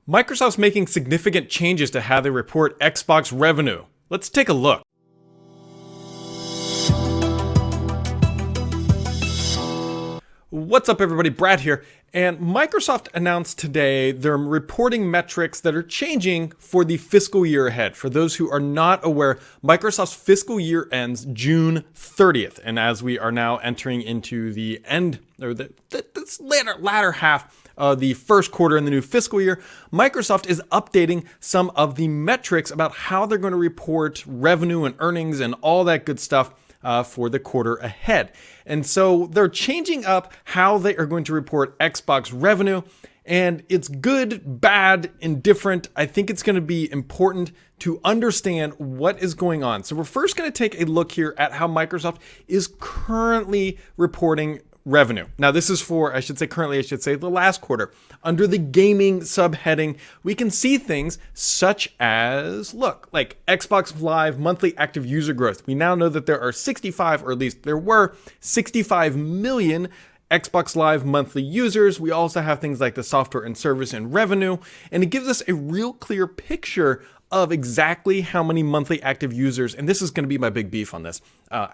Microsoft's making significant changes to how they report Xbox revenue. Let's take a look. What's up, everybody? Brad here. And Microsoft announced today their reporting metrics that are changing for the fiscal year ahead. For those who are not aware, Microsoft's fiscal year ends June 30th. And as we are now entering into the end, or this latter half of the first quarter in the new fiscal year, Microsoft is updating some of the metrics about how they're going to report revenue and earnings and all that good stuff for the quarter ahead. And so they're changing up how they are going to report Xbox revenue, and it's good, bad, indifferent. I think it's going to be important to understand what is going on. So we're first going to take a look here at how Microsoft is currently reporting revenue. Now, this is for, I should say the last quarter. Under the gaming subheading, we can see things such as, like Xbox Live monthly active user growth. We now know that there are 65, or at least there were 65 million Xbox Live monthly users. We also have things like the software and service and revenue, and it gives us a real clear picture of exactly how many monthly active users, and this is going to be my big beef on this,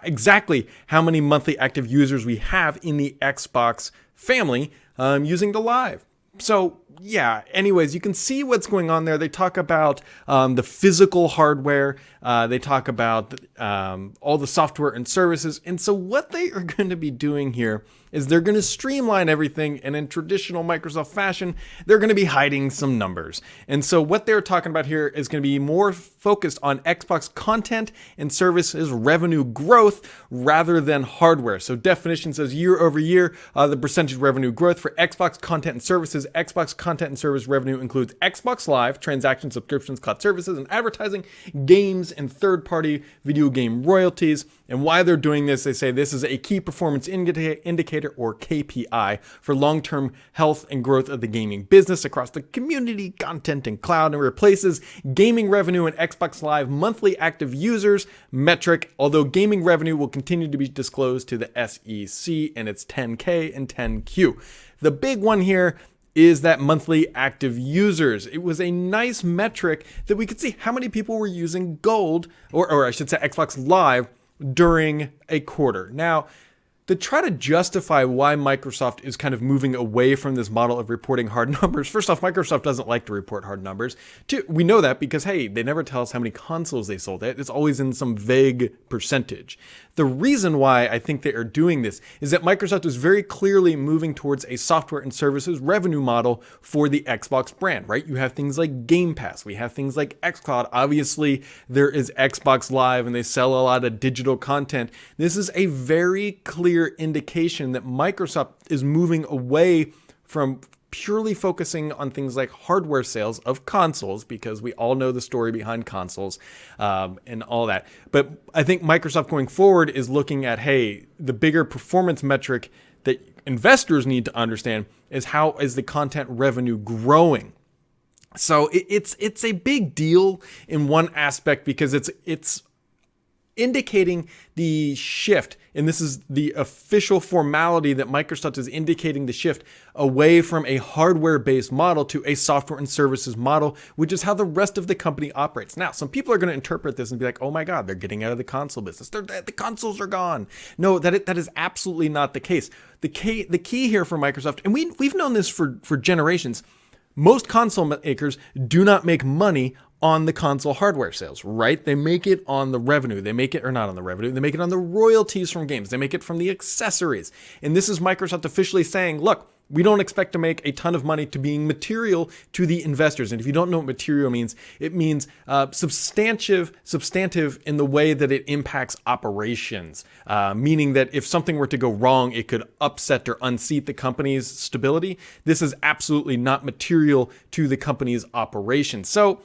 exactly how many monthly active users we have in the Xbox family using the Live. So yeah, anyways, you can see what's going on there. They talk about the physical hardware. They talk about all the software and services. And so what they are going to be doing here is they're going to streamline everything. And in traditional Microsoft fashion, they're going to be hiding some numbers. And so what they're talking about here is going to be more focused on Xbox content and services revenue growth rather than hardware. So definition says year over year, the percentage revenue growth for Xbox content and services. Xbox content and service revenue includes Xbox Live, transactions, subscriptions, cloud services, and advertising, games, and third-party video game royalties. And why they're doing this, they say this is a key performance indicator, or KPI, for long-term health and growth of the gaming business across the community, content, and cloud, and replaces gaming revenue and Xbox Live monthly active users metric, although gaming revenue will continue to be disclosed to the SEC and its 10K and 10Q. The big one here is that monthly active users. It was a nice metric that we could see how many people were using Gold, or I should say Xbox Live, during a quarter. Now, to try to justify why Microsoft is kind of moving away from this model of reporting hard numbers, first off, Microsoft doesn't like to report hard numbers. Two, we know that because, hey, they never tell us how many consoles they sold. It's always in some vague percentage. The reason why I think they are doing this is that Microsoft is very clearly moving towards a software and services revenue model for the Xbox brand, right? You have things like Game Pass. We have things like xCloud. Obviously, there is Xbox Live, and they sell a lot of digital content. This is a very clear indication that Microsoft is moving away from purely focusing on things like hardware sales of consoles, because we all know the story behind consoles and all that. But I think Microsoft going forward is looking at, hey, the bigger performance metric that investors need to understand is how is the content revenue growing. So it's a big deal in one aspect because it's indicating the shift, and this is the official formality that Microsoft is indicating the shift away from a hardware-based model to a software and services model, which is how the rest of the company operates. Now, some people are going to interpret this and be like, oh my God, they're getting out of the console business. The consoles are gone. No, that is absolutely not the case. The key here for Microsoft, and we've known this for generations, most console makers do not make money on the console hardware sales, right? They make it on the revenue. They make it, or not on the revenue, they make it on the royalties from games. They make it from the accessories. And this is Microsoft officially saying, look, we don't expect to make a ton of money to being material to the investors. And if you don't know what material means, it means substantive in the way that it impacts operations, meaning that if something were to go wrong, it could upset or unseat the company's stability. This is absolutely not material to the company's operations. So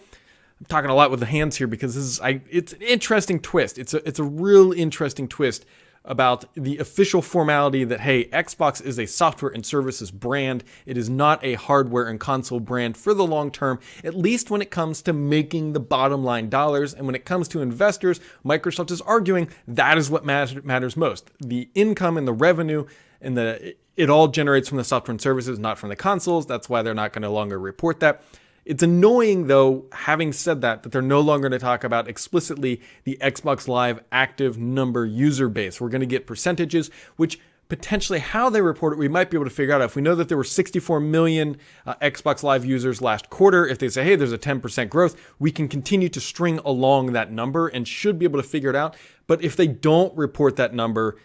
I'm talking a lot with the hands here because it's an interesting twist. It's a real interesting twist about the official formality that, hey, Xbox is a software and services brand. It is not a hardware and console brand for the long term, at least when it comes to making the bottom line dollars. And when it comes to investors, Microsoft is arguing that is what matters most. The income and the revenue and it all generates from the software and services, not from the consoles. That's why they're not going to longer report that. It's annoying, though, having said that they're no longer going to talk about explicitly the Xbox Live active number user base. We're going to get percentages, which potentially how they report it, we might be able to figure out. If we know that there were 64 million Xbox Live users last quarter, if they say, hey, there's a 10% growth, we can continue to string along that number and should be able to figure it out. But if they don't report that number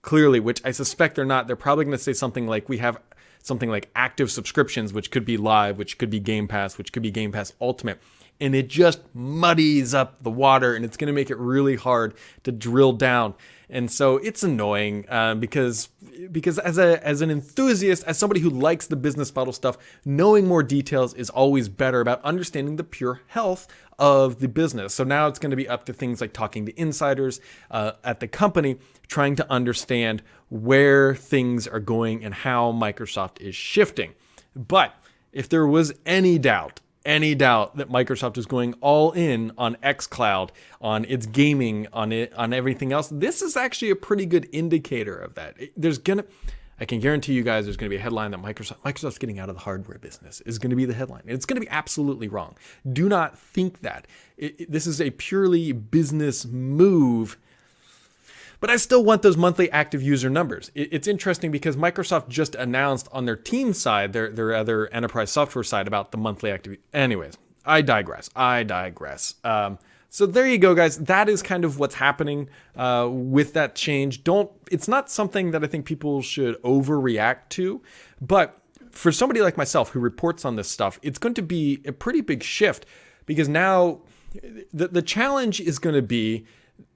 clearly, which I suspect they're not, they're probably going to say something like we have something like active subscriptions, which could be Live, which could be Game Pass, which could be Game Pass Ultimate. And it just muddies up the water, and it's going to make it really hard to drill down. And so it's annoying because as an enthusiast, as somebody who likes the business model stuff, knowing more details is always better about understanding the pure health of the business. So now it's going to be up to things like talking to insiders at the company, trying to understand where things are going and how Microsoft is shifting. But if there was any doubt that Microsoft is going all in on xCloud, on its gaming, on everything else, this is actually a pretty good indicator of that. I can guarantee you guys there's going to be a headline that Microsoft's getting out of the hardware business is going to be the headline. It's going to be absolutely wrong. Do not think that. This is a purely business move. But I still want those monthly active user numbers. It's interesting because Microsoft just announced on their team side, their other enterprise software side, about the monthly active. Anyways, I digress. So there you go, guys. That is kind of what's happening with that change. It's not something that I think people should overreact to, but for somebody like myself who reports on this stuff, it's going to be a pretty big shift because now the challenge is going to be,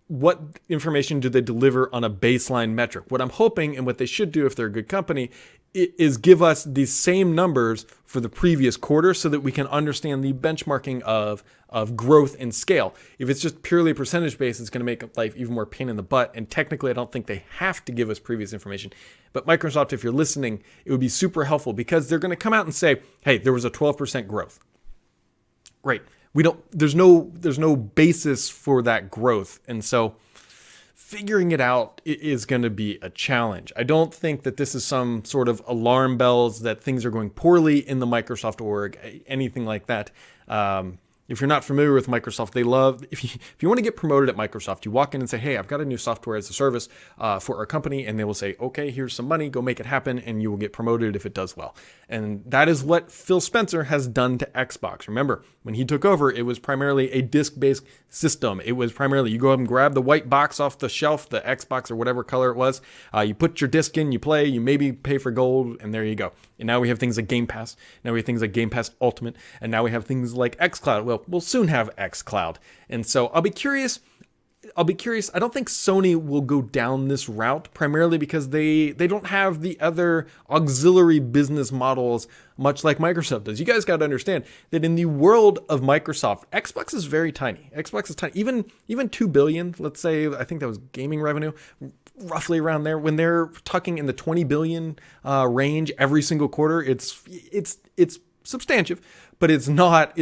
what information do they deliver on a baseline metric? What I'm hoping, and what they should do if they're a good company, is give us these same numbers for the previous quarter so that we can understand the benchmarking of growth and scale. If it's just purely percentage based, it's going to make life even more pain in the butt. And technically, I don't think they have to give us previous information. But Microsoft, if you're listening, it would be super helpful because they're going to come out and say, hey, there was a 12% growth. Great. There's no basis for that growth. And so figuring it out is going to be a challenge. I don't think that this is some sort of alarm bells that things are going poorly in the Microsoft org, anything like that. If you're not familiar with Microsoft, they love, if you want to get promoted at Microsoft, you walk in and say, hey, I've got a new software as a service for our company. And they will say, okay, here's some money, go make it happen. And you will get promoted if it does well. And that is what Phil Spencer has done to Xbox. Remember, when he took over, it was primarily a disk-based system. It was primarily, you go up and grab the white box off the shelf, the Xbox or whatever color it was. You put your disc in, you play, you maybe pay for gold, and there you go. And now we have things like Game Pass. Now we have things like Game Pass Ultimate. And now we have things like xCloud. Well, we'll soon have xCloud. And so I'll be curious. I don't think Sony will go down this route, primarily because they don't have the other auxiliary business models much like Microsoft does. You guys got to understand that in the world of Microsoft, Xbox is very tiny. Xbox is tiny. Even 2 billion, let's say, I think that was gaming revenue, roughly around there. When they're talking in the 20 billion range every single quarter, it's substantive, but it's not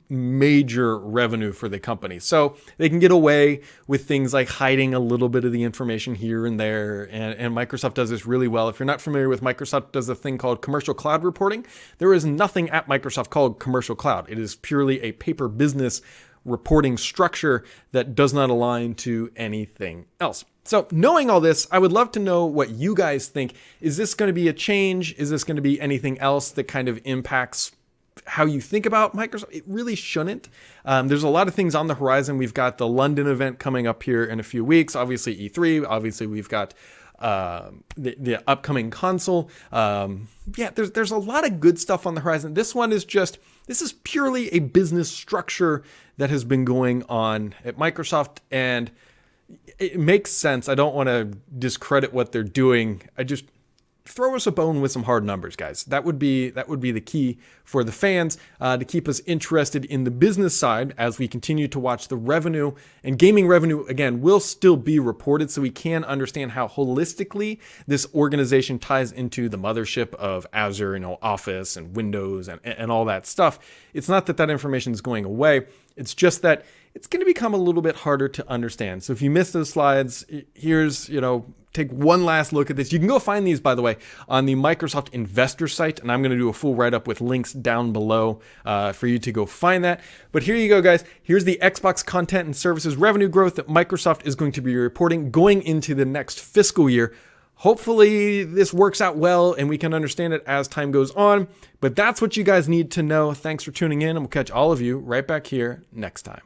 major revenue for the company. So they can get away with things like hiding a little bit of the information here and there. And Microsoft does this really well. If you're not familiar with Microsoft, does a thing called commercial cloud reporting. There is nothing at Microsoft called commercial cloud. It is purely a paper business reporting structure that does not align to anything else. So knowing all this, I would love to know what you guys think. Is this going to be a change? Is this going to be anything else that kind of impacts how you think about Microsoft? It really shouldn't. There's a lot of things on the horizon. We've got the London event coming up here in a few weeks. Obviously E3. Obviously we've got the upcoming console. There's a lot of good stuff on the horizon. This is purely a business structure that has been going on at Microsoft, and it makes sense. I don't want to discredit what they're doing. I just throw us a bone with some hard numbers, guys. That would be the key for the fans to keep us interested in the business side as we continue to watch the revenue. And gaming revenue, again, will still be reported so we can understand how holistically this organization ties into the mothership of Azure, Office and Windows and all that stuff. It's not that information is going away. It's just that it's going to become a little bit harder to understand. So if you missed those slides, here's, take one last look at this. You can go find these, by the way, on the Microsoft investor site, and I'm going to do a full write-up with links down below for you to go find that. But here you go, guys. Here's the Xbox content and services revenue growth that Microsoft is going to be reporting going into the next fiscal year. Hopefully this works out well and we can understand it as time goes on. But that's what you guys need to know. Thanks for tuning in, and we'll catch all of you right back here next time.